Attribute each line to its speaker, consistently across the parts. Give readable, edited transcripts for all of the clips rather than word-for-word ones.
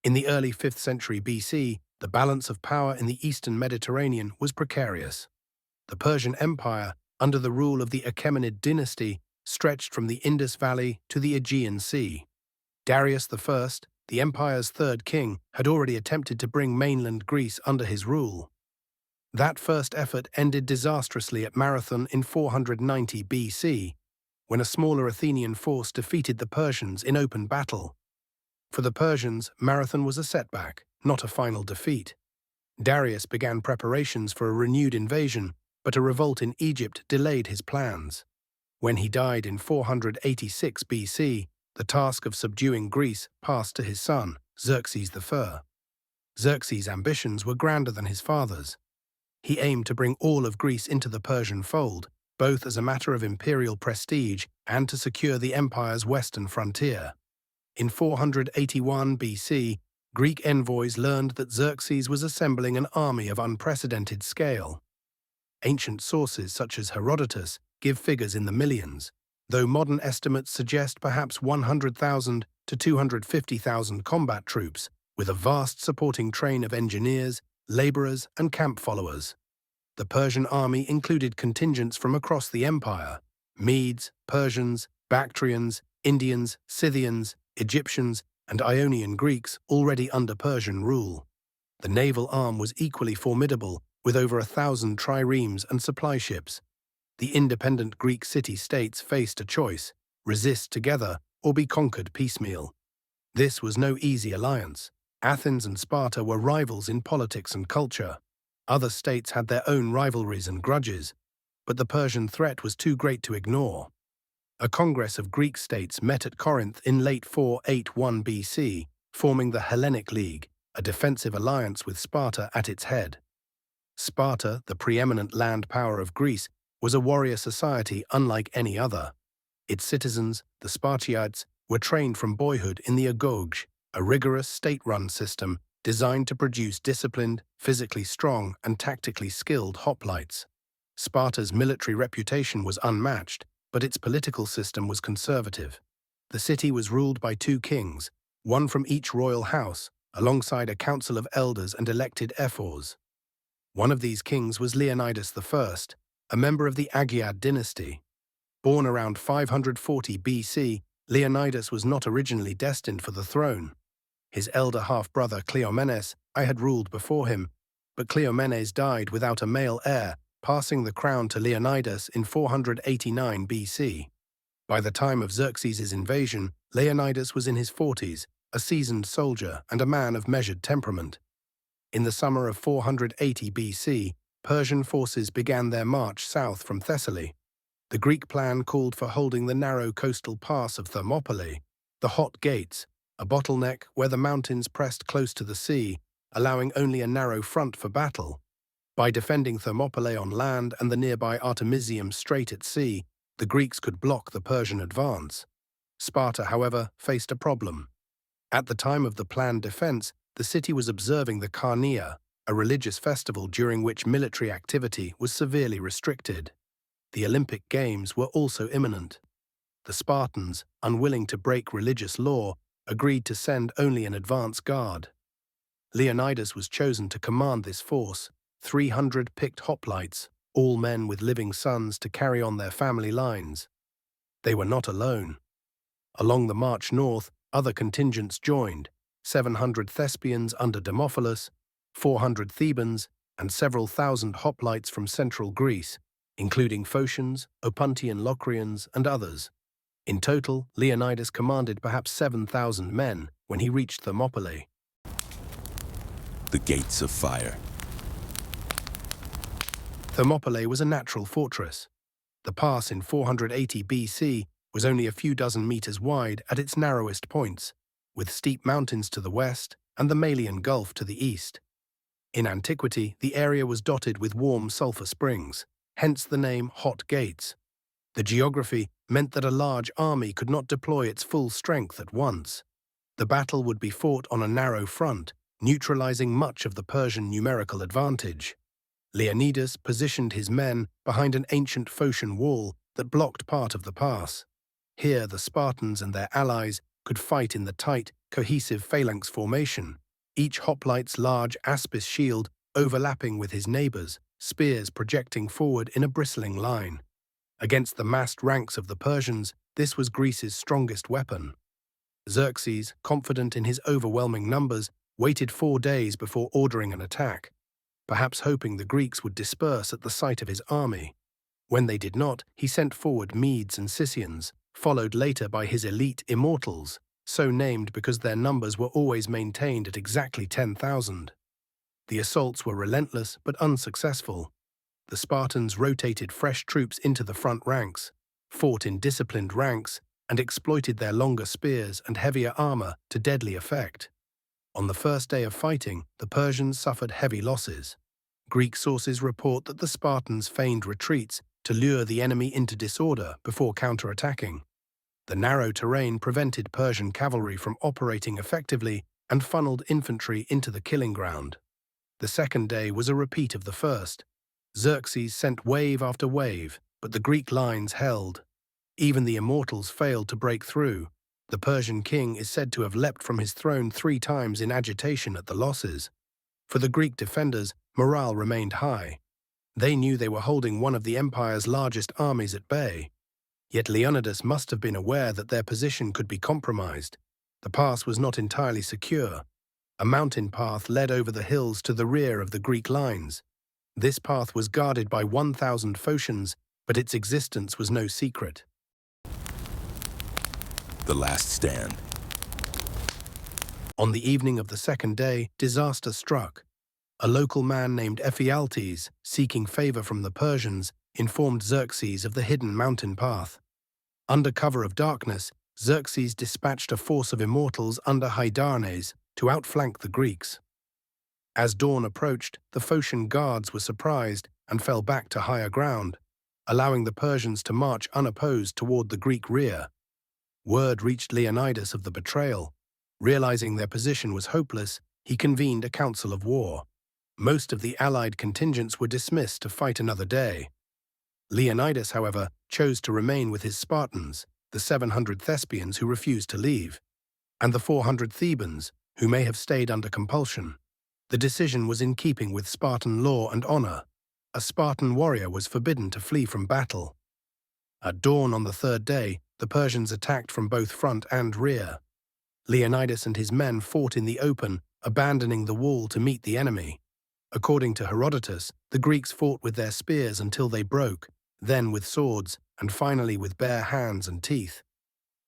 Speaker 1: In the early 5th century BC, the balance of power in the eastern Mediterranean was precarious. The Persian Empire, under the rule of the Achaemenid dynasty, stretched from the Indus Valley to the Aegean Sea. Darius I, the empire's third king, had already attempted to bring mainland Greece under his rule. That first effort ended disastrously at Marathon in 490 BC, when a smaller Athenian force defeated the Persians in open battle. For the Persians, Marathon was a setback, not a final defeat. Darius began preparations for a renewed invasion, but a revolt in Egypt delayed his plans. When he died in 486 BC, the task of subduing Greece passed to his son, Xerxes I. Xerxes' ambitions were grander than his father's. He aimed to bring all of Greece into the Persian fold, both as a matter of imperial prestige and to secure the empire's western frontier. In 481 BC, Greek envoys learned that Xerxes was assembling an army of unprecedented scale. Ancient sources such as Herodotus give figures in the millions, though modern estimates suggest perhaps 100,000 to 250,000 combat troops, with a vast supporting train of engineers, laborers, and camp followers. The Persian army included contingents from across the empire: Medes, Persians, Bactrians, Indians, Scythians, Egyptians, and Ionian Greeks already under Persian rule. The naval arm was equally formidable, with over 1,000 triremes and supply ships. The independent Greek city-states faced a choice: resist together or be conquered piecemeal. This was no easy alliance. Athens and Sparta were rivals in politics and culture. Other states had their own rivalries and grudges, but the Persian threat was too great to ignore. A congress of Greek states met at Corinth in late 481 BC, forming the Hellenic League, a defensive alliance with Sparta at its head. Sparta, the preeminent land power of Greece, was a warrior society unlike any other. Its citizens, the Spartiates, were trained from boyhood in the agoge, a rigorous state-run system designed to produce disciplined, physically strong, and tactically skilled hoplites. Sparta's military reputation was unmatched, but its political system was conservative. The city was ruled by 2 kings, one from each royal house, alongside a council of elders and elected ephors. One of these kings was Leonidas I, a member of the Agiad dynasty. Born around 540 BC, Leonidas was not originally destined for the throne. His elder half-brother Cleomenes had ruled before him, but Cleomenes died without a male heir, passing the crown to Leonidas in 489 BC. By the time of Xerxes' invasion, Leonidas was in his 40s, a seasoned soldier and a man of measured temperament. In the summer of 480 BC, Persian forces began their march south from Thessaly. The Greek plan called for holding the narrow coastal pass of Thermopylae, the Hot Gates, a bottleneck where the mountains pressed close to the sea, allowing only a narrow front for battle. By defending Thermopylae on land and the nearby Artemisium Strait at sea, the Greeks could block the Persian advance. Sparta, however, faced a problem. At the time of the planned defense, the city was observing the Carnia, a religious festival during which military activity was severely restricted. The Olympic Games were also imminent. The Spartans, unwilling to break religious law, agreed to send only an advance guard. Leonidas was chosen to command this force, 300 picked hoplites, all men with living sons to carry on their family lines. They were not alone. Along the march north, other contingents joined: 700 Thespians under Demophilus, 400 Thebans, and several thousand hoplites from central Greece, including Phocians, Opuntian Locrians, and others. In total, Leonidas commanded perhaps 7,000 men when he reached Thermopylae.
Speaker 2: The Gates of Fire.
Speaker 1: Thermopylae was a natural fortress. The pass in 480 BC was only a few dozen meters wide at its narrowest points, with steep mountains to the west and the Malian Gulf to the east. In antiquity, the area was dotted with warm sulfur springs, hence the name Hot Gates. The geography meant that a large army could not deploy its full strength at once. The battle would be fought on a narrow front, neutralizing much of the Persian numerical advantage. Leonidas positioned his men behind an ancient Phocian wall that blocked part of the pass. Here the Spartans and their allies could fight in the tight, cohesive phalanx formation, each hoplite's large aspis shield overlapping with his neighbors, spears projecting forward in a bristling line. Against the massed ranks of the Persians, this was Greece's strongest weapon. Xerxes, confident in his overwhelming numbers, waited 4 days before ordering an attack, perhaps hoping the Greeks would disperse at the sight of his army. When they did not, he sent forward Medes and Scythians, followed later by his elite Immortals, so named because their numbers were always maintained at exactly 10,000. The assaults were relentless but unsuccessful. The Spartans rotated fresh troops into the front ranks, fought in disciplined ranks, and exploited their longer spears and heavier armor to deadly effect. On the first day of fighting, the Persians suffered heavy losses. Greek sources report that the Spartans feigned retreats to lure the enemy into disorder before counterattacking. The narrow terrain prevented Persian cavalry from operating effectively and funneled infantry into the killing ground. The second day was a repeat of the first. Xerxes sent wave after wave, but the Greek lines held. Even the Immortals failed to break through. The Persian king is said to have leapt from his throne 3 times in agitation at the losses. For the Greek defenders, morale remained high. They knew they were holding one of the empire's largest armies at bay. Yet Leonidas must have been aware that their position could be compromised. The pass was not entirely secure. A mountain path led over the hills to the rear of the Greek lines. This path was guarded by 1,000 Phocians, but its existence was no secret.
Speaker 2: The last stand.
Speaker 1: On the evening of the second day, disaster struck. A local man named Ephialtes, seeking favor from the Persians, informed Xerxes of the hidden mountain path. Under cover of darkness, Xerxes dispatched a force of Immortals under Hydarnes to outflank the Greeks. As dawn approached, the Phocian guards were surprised and fell back to higher ground, allowing the Persians to march unopposed toward the Greek rear. Word reached Leonidas of the betrayal. Realizing their position was hopeless, he convened a council of war. Most of the allied contingents were dismissed to fight another day. Leonidas, however, chose to remain with his Spartans, the 700 Thespians who refused to leave, and the 400 Thebans, who may have stayed under compulsion. The decision was in keeping with Spartan law and honor. A Spartan warrior was forbidden to flee from battle. At dawn on the third day, the Persians attacked from both front and rear. Leonidas and his men fought in the open, abandoning the wall to meet the enemy. According to Herodotus, the Greeks fought with their spears until they broke, then with swords, and finally with bare hands and teeth.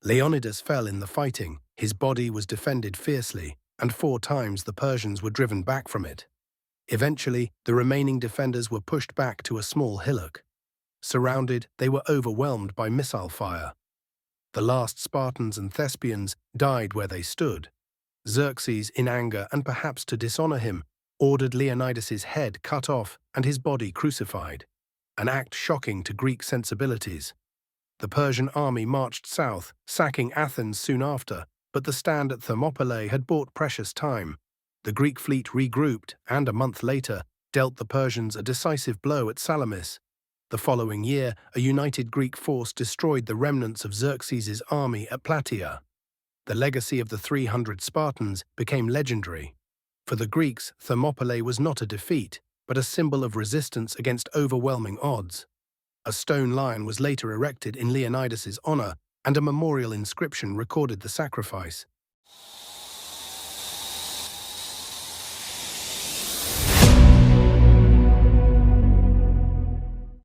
Speaker 1: Leonidas fell in the fighting, his body was defended fiercely, and 4 times the Persians were driven back from it. Eventually, the remaining defenders were pushed back to a small hillock. Surrounded, they were overwhelmed by missile fire. The last Spartans and Thespians died where they stood. Xerxes, in anger and perhaps to dishonor him, ordered Leonidas's head cut off and his body crucified, an act shocking to Greek sensibilities. The Persian army marched south, sacking Athens soon after, but the stand at Thermopylae had bought precious time. The Greek fleet regrouped and, a month later, dealt the Persians a decisive blow at Salamis. The following year, a united Greek force destroyed the remnants of Xerxes' army at Plataea. The legacy of the 300 Spartans became legendary. For the Greeks, Thermopylae was not a defeat, but a symbol of resistance against overwhelming odds. A stone lion was later erected in Leonidas's honor, and a memorial inscription recorded the sacrifice.